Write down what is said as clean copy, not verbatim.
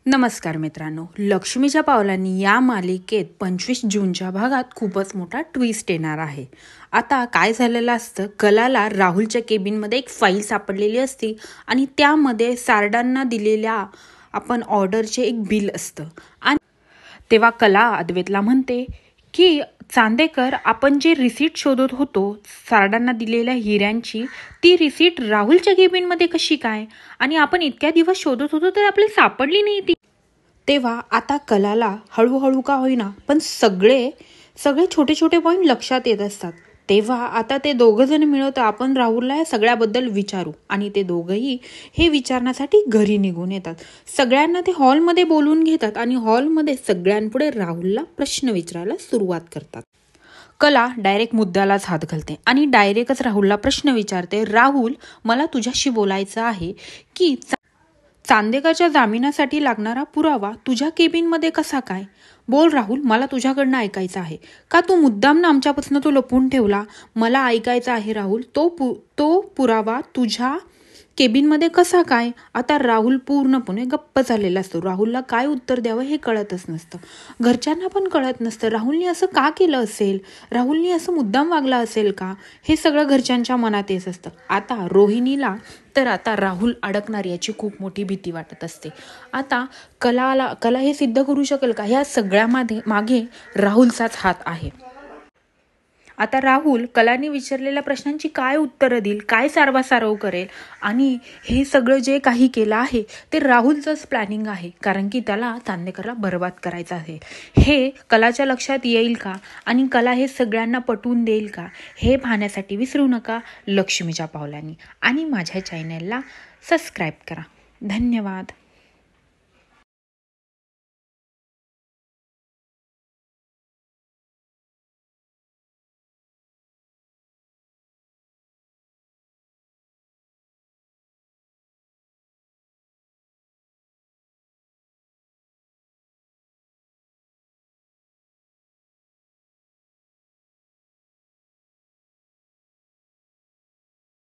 नमस्कार मित्रांनो, लक्ष्मीच्या पावलांनी या मालिकेत 25 जूनच्या भागात खूपच मोठा ट्विस्ट येणार आहे. आता काय झालेलं असतं, कलाला राहुलच्या केबिनमध्ये एक फाईल सापडलेली असते आणि त्यामध्ये सारडांना दिलेल्या ऑर्डरचे एक बिल असतं. आणि तेव्हा कला अद्वैतला म्हणते की चांदेकर, आपण जे रिसीट शोधत होतो सारडांना दिलेल्या हिऱ्यांची, ती रिसीट राहुलच्या केबिनमध्ये कशी काय, आणि आपण इतक्या दिवस शोधत होतो तर आपल्याला सापडली नाही ती. तेव्हा आता कलाला हळूहळू का होईना पण सगळे छोटे छोटे पॉईंट लक्षात येत असतात. तेव्हा आता ते दोघं जण मिळवतं आपण राहुलला या सगळ्याबद्दल विचारू, आणि ते दोघंही हे विचारण्यासाठी घरी निघून येतात. सगळ्यांना ते हॉलमध्ये बोलून घेतात आणि हॉलमध्ये सगळ्यांपुढे राहुलला प्रश्न विचारायला सुरुवात करतात. कला डायरेक्ट मुद्द्यालाच हात घालते आणि डायरेक्टच राहुलला प्रश्न विचारते, राहुल, मला तुझ्याशी बोलायचं आहे की चांदेकरच्या जामिनासाठी लागणारा पुरावा तुझ्या केबिनमध्ये कसा काय? बोल राहुल, मला तुझ्याकडनं ऐकायचं आहे. का तू मुद्दाम आमच्यापासून तो लपवून ठेवला? मला ऐकायचं आहे राहुल, तो पुरावा तुझ्या केबिनमध्ये कसा काय? आता राहुल पूर्णपणे गप्प झालेला असतो. राहुलला काय उत्तर द्यावं हे कळतच नसतं. घरच्यांना पण कळत नसतं राहुलने असं का केलं असेल, राहुलने असं मुद्दाम वागला असेल का, हे सगळं घरच्यांच्या मनात येत असतं. आता रोहिणीला तर आता राहुल अडकणार याची खूप मोठी भीती वाटत असते. आता कला हे सिद्ध करू शकेल का? ह्या सगळ्यामध्ये मागे राहुलचाच हात आहे. आता राहुल कलाने विचारलेल्या प्रश्नांची काय उत्तरं देईल, काय सारवासारव करेल, आणि हे सगळं जे काही केलं आहे ते राहुलचंच प्लॅनिंग आहे, कारण की त्याला चांदेकरला बर्बाद करायचं आहे. हे कलाच्या लक्षात येईल का, आणि कला हे सगळ्यांना पटवून देईल का, हे पाहण्यासाठी विसरू नका लक्ष्मीच्या पावलांनी, आणि माझ्या चॅनलला सबस्क्राईब करा. धन्यवाद.